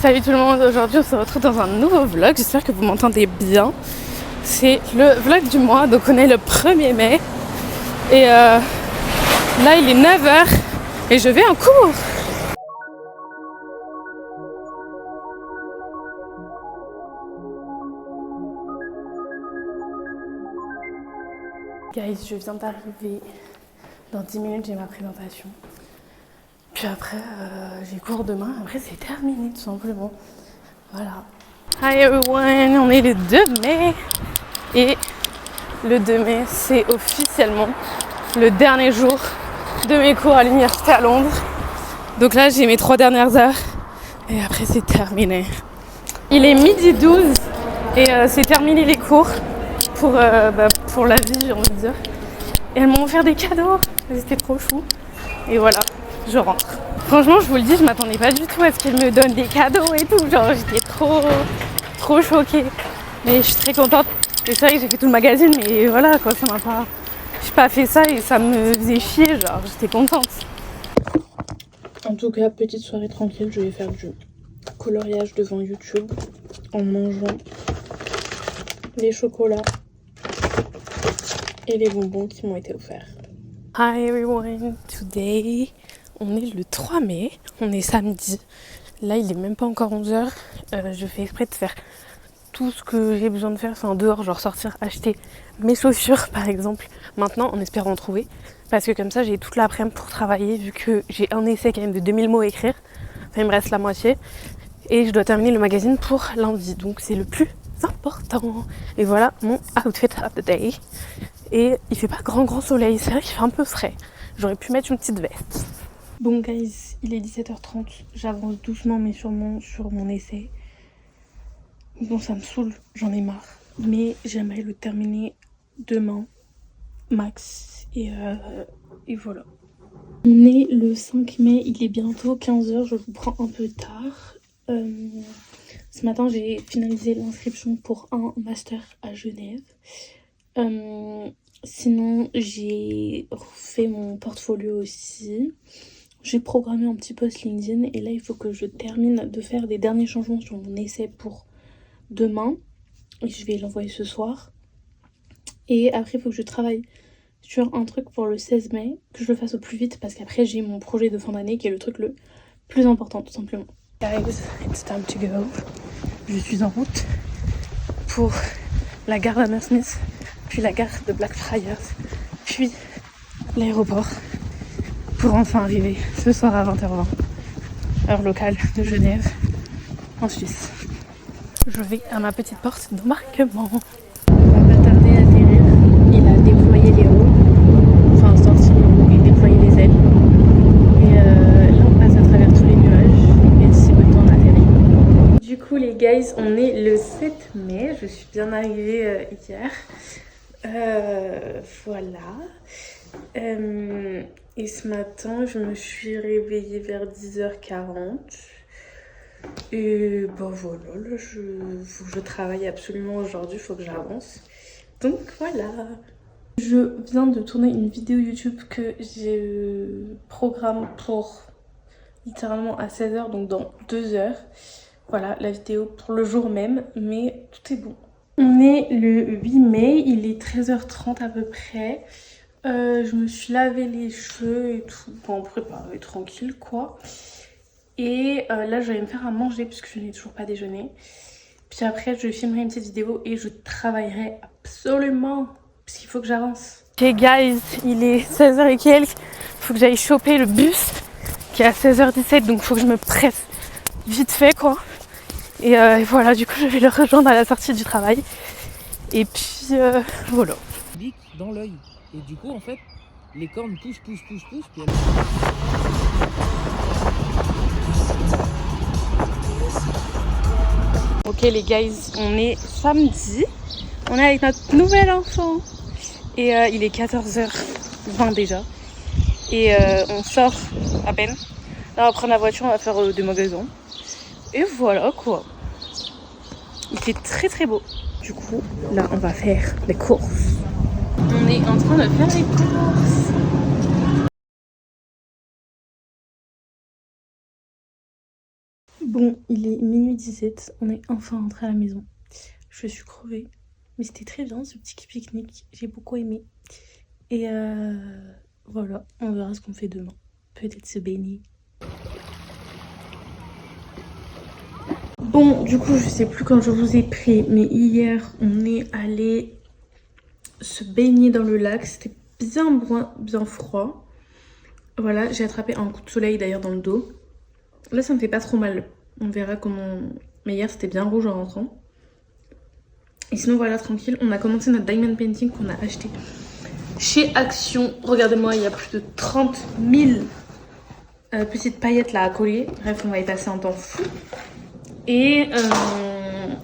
Salut tout le monde, aujourd'hui on se retrouve dans un nouveau vlog, j'espère que vous m'entendez bien. C'est le vlog du mois, donc on est le 1er mai. Et là il est 9h et je vais en cours. Guys, je viens d'arriver, dans 10 minutes j'ai ma présentation. Puis après, j'ai cours demain. Après, c'est terminé tout simplement. Voilà. Hi everyone, on est le 2 mai. Et le 2 mai, c'est officiellement le dernier jour de mes cours à l'université à Londres. Donc là, j'ai mes 3 dernières heures. Et après, c'est terminé. Il est 12h et c'est terminé les cours pour la vie, j'ai envie de dire. Et elles m'ont offert des cadeaux. C'était trop chou. Et voilà. Je rentre. Franchement, je vous le dis, je m'attendais pas du tout à ce qu'elle me donne des cadeaux et tout. Genre, j'étais trop choquée. Mais je suis très contente. Et c'est vrai que j'ai fait tout le magazine, mais voilà, quoi, ça m'a pas... J'ai pas fait ça et ça me faisait chier, genre, j'étais contente. En tout cas, petite soirée tranquille, je vais faire du coloriage devant YouTube en mangeant les chocolats et les bonbons qui m'ont été offerts. Hi everyone, today... On est le 3 mai, on est samedi. Là, il est même pas encore 11h. Je fais exprès de faire tout ce que j'ai besoin de faire. C'est en dehors, genre sortir, acheter mes chaussures, par exemple. Maintenant, en espérant en trouver. Parce que comme ça, j'ai toute l'après-midi pour travailler, vu que j'ai un essai quand même de 2000 mots à écrire. Enfin, il me reste la moitié. Et je dois terminer le magazine pour lundi. Donc, c'est le plus important. Et voilà mon outfit of the day. Et il fait pas grand soleil. C'est vrai qu'il fait un peu frais. J'aurais pu mettre une petite veste. Bon guys, il est 17h30, j'avance doucement mais sûrement sur mon essai. Bon, ça me saoule, j'en ai marre. Mais j'aimerais le terminer demain, max. Et voilà. On est le 5 mai, il est bientôt 15h, je vous prends un peu tard. Ce matin, j'ai finalisé l'inscription pour un master à Genève. Sinon, j'ai refait mon portfolio aussi. J'ai programmé un petit post LinkedIn et là il faut que je termine de faire des derniers changements sur mon essai pour demain. Et je vais l'envoyer ce soir. Et après il faut que je travaille sur un truc pour le 16 mai, que je le fasse au plus vite parce qu'après j'ai mon projet de fin d'année qui est le truc le plus important tout simplement. Guys, it's time to go. Je suis en route pour la gare d'Hammersmith, puis la gare de Blackfriars, puis l'aéroport. Pour enfin arriver ce soir à 20h20, heure locale de Genève, en Suisse. Je vais à ma petite porte d'embarquement. On va pas tarder à atterrir. Il a déployé les roues, enfin sorti les roues et déployé les ailes. Et là on passe à travers tous les nuages et d'ici peu de temps on atterrit. Du coup les guys, on est le 7 mai, je suis bien arrivée hier. Voilà. Et ce matin, je me suis réveillée vers 10h40. Et ben voilà, là, je travaille absolument aujourd'hui, il faut que j'avance. Donc voilà. Je viens de tourner une vidéo YouTube que j'ai programme pour littéralement à 16h, donc dans 2 heures. Voilà, la vidéo pour le jour même, mais tout est bon. On est le 8 mai, il est 13h30 à peu près. Je me suis lavé les cheveux et tout, bon préparé tranquille quoi. Et là je vais me faire à manger puisque je n'ai toujours pas déjeuné. Puis après je filmerai une petite vidéo et je travaillerai absolument parce qu'il faut que j'avance. Ok guys, il est 16h et quelques, faut que j'aille choper le bus qui est à 16h17, donc faut que je me presse vite fait quoi. Et voilà, du coup je vais le rejoindre à la sortie du travail. Et puis voilà. Dans l'œil. Et du coup, en fait, les cornes poussent, puis elles... Ok les guys, on est samedi. On est avec notre nouvel enfant. Et il est 14h20 déjà. Et on sort à peine. Là on va prendre la voiture, on va faire des magasins. Et voilà quoi. Il fait très beau. Du coup, là on va faire les courses. On est en train de faire les courses. Bon, il est minuit 17, on est enfin rentré à la maison. Je suis crevée, mais c'était très bien ce petit pique-nique, j'ai beaucoup aimé. Et voilà, on verra ce qu'on fait demain. Peut-être se baigner. Bon, du coup, je sais plus quand je vous ai pris, mais hier, on est allé se baigner dans le lac. C'était bien froid. Voilà, j'ai attrapé un coup de soleil d'ailleurs dans le dos. Là, ça me fait pas trop mal. On verra comment... Mais hier, c'était bien rouge en rentrant. Et sinon, voilà, tranquille. On a commencé notre diamond painting qu'on a acheté chez Action. Regardez-moi, il y a plus de 30 000 petites paillettes là à coller. Bref, on va y passer un temps fou. Et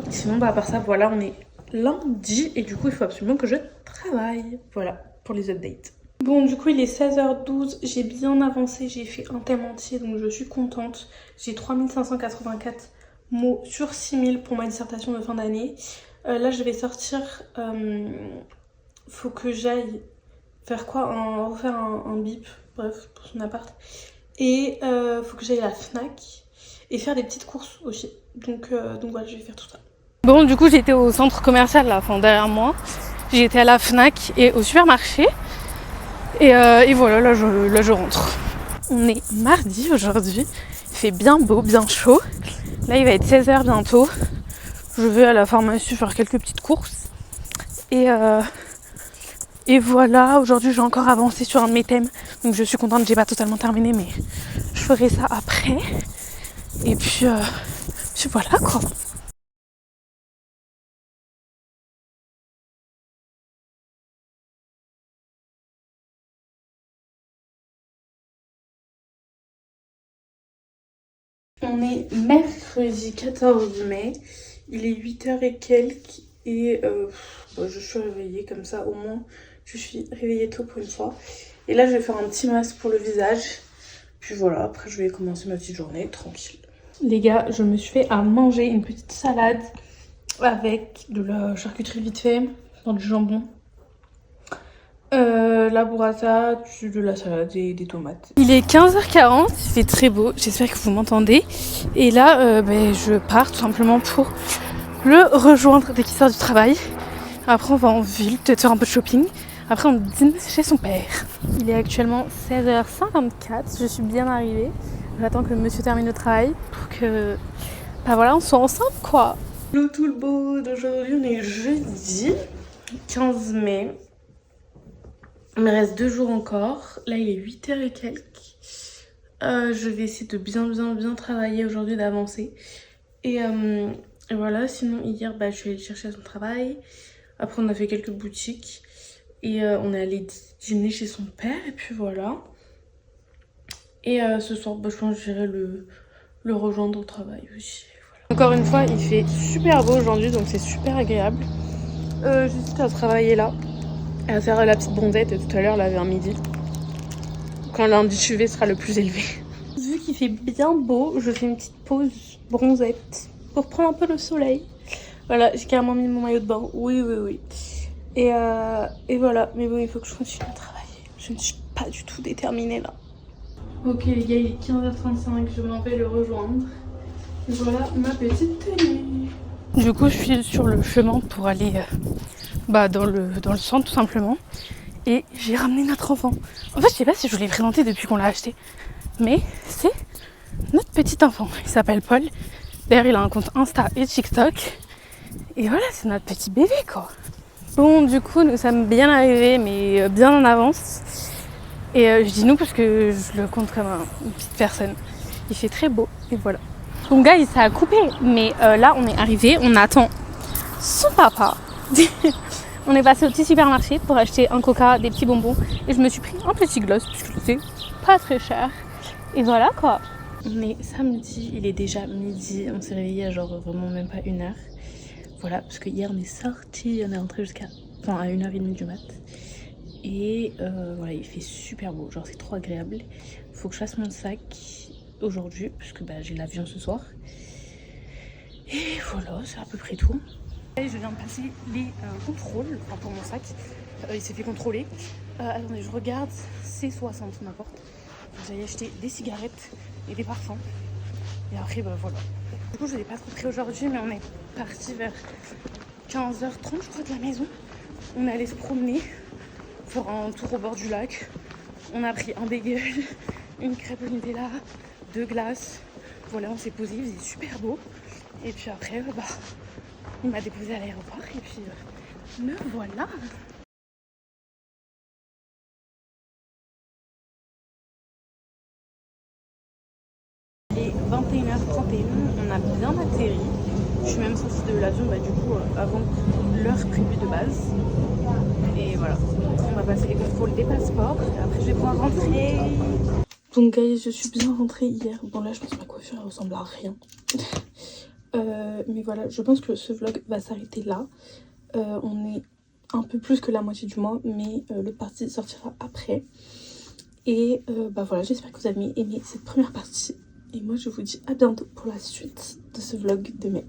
sinon, bah, à part ça, voilà, on est lundi. Et du coup, il faut absolument que je travaille. Voilà, pour les updates. Bon, du coup, il est 16h12. J'ai bien avancé. J'ai fait un thème entier, donc je suis contente. J'ai 3584 mots sur 6000 pour ma dissertation de fin d'année. Là, je vais sortir. Faut que j'aille faire quoi? Refaire un bip, bref, pour son appart. Et faut que j'aille à la Fnac et faire des petites courses aussi. Donc voilà, je vais faire tout ça. Bon, du coup, j'étais au centre commercial là, enfin derrière moi. J'étais à la Fnac et au supermarché. Et voilà, là je rentre. On est mardi aujourd'hui. Il fait bien beau, bien chaud. Là, il va être 16h bientôt. Je vais à la pharmacie faire quelques petites courses. Et voilà, aujourd'hui j'ai encore avancé sur un de mes thèmes. Donc je suis contente, j'ai pas totalement terminé, mais je ferai ça après. Et puis voilà quoi. On est mercredi 14 mai. Il est 8h et quelques. Et je suis réveillée comme ça, au moins je suis réveillée tôt pour une fois. Et là je vais faire un petit masque pour le visage. Puis voilà, après je vais commencer ma petite journée tranquille. Les gars, je me suis fait à manger une petite salade avec de la charcuterie vite fait, dans du jambon, la burrata, de la salade et des tomates. Il est 15h40, il fait très beau, j'espère que vous m'entendez. Et là, je pars tout simplement pour le rejoindre dès qu'il sort du travail. Après on va en ville, peut-être faire un peu de shopping. Après on dîne chez son père. Il est actuellement 16h54, je suis bien arrivée. J'attends que monsieur termine le travail pour que voilà, on soit ensemble quoi. Hello tout le beau, d'aujourd'hui on est jeudi 15 mai. Il me reste 2 jours encore. Là il est 8h et quelques. Je vais essayer de bien travailler aujourd'hui, d'avancer. Et voilà, sinon hier je suis allée le chercher à son travail. Après on a fait quelques boutiques. Et on est allé dîner chez son père et puis voilà. Et ce soir, je pense que j'irai le rejoindre au travail aussi. Voilà. Encore une fois, il fait super beau aujourd'hui, donc c'est super agréable. J'hésite à travailler là, et à faire la petite bronzette tout à l'heure, là vers midi. Quand l'indice UV sera le plus élevé. Vu qu'il fait bien beau, je fais une petite pause bronzette pour prendre un peu le soleil. Voilà, j'ai carrément mis mon maillot de bain. Oui. Et voilà, mais bon, il faut que je continue à travailler. Je ne suis pas du tout déterminée là. Ok les gars, il est 15h35, je m'en vais le rejoindre. Et voilà ma petite tenue. Du coup, je suis sur le chemin pour aller dans le centre tout simplement. Et j'ai ramené notre enfant. En fait, je sais pas si je vous l'ai présenté depuis qu'on l'a acheté. Mais c'est notre petit enfant. Il s'appelle Paul. D'ailleurs, il a un compte Insta et TikTok. Et voilà, c'est notre petit bébé quoi. Bon, du coup, nous sommes bien arrivés, mais bien en avance. Et je dis nous parce que je le compte comme une petite personne. Il fait très beau, et voilà. Donc, guys, ça a coupé, mais là, on est arrivé, on attend son papa. On est passé au petit supermarché pour acheter un coca, des petits bonbons. Et je me suis pris un petit gloss, puisque c'était pas très cher. Et voilà, quoi. On est samedi, il est déjà midi. On s'est réveillé à genre vraiment même pas 1h. Voilà, parce que hier on est sorti, on est rentré à 1h30 du mat. Et voilà, il fait super beau, genre c'est trop agréable. Faut que je fasse mon sac aujourd'hui, parce que j'ai l'avion ce soir. Et voilà, c'est à peu près tout. Et je viens de passer les contrôles, pour mon sac. Il s'est fait contrôler. Attendez, je regarde, c'est 60 ma porte. Vous allez acheter des cigarettes et des parfums. Et après, bah voilà. Du coup, je n'ai pas trop pris aujourd'hui, mais on est parti vers 15h30, je crois, de la maison. On est allé se promener, faire un tour au bord du lac. On a pris un bagel, une crêpe au Nutella, 2 glaces. Voilà, on s'est posé, il faisait super beau. Et puis après, bah, il m'a déposé à l'aéroport et puis me voilà. Il est 21h31, on a bien atterri. Je suis même sortie de l'avion bah, du coup avant l'heure prévue de base. Et voilà, on va passer les contrôles des passeports et après je vais pouvoir rentrer. Donc guys, je suis bien rentrée hier. Bon là je pense que ma coiffure elle ressemble à rien. Mais voilà, je pense que ce vlog va s'arrêter là. On est un peu plus que la moitié du mois, mais l'autre partie sortira après. Et bah voilà, j'espère que vous avez aimé cette première partie. Et moi je vous dis à bientôt pour la suite de ce vlog de mai.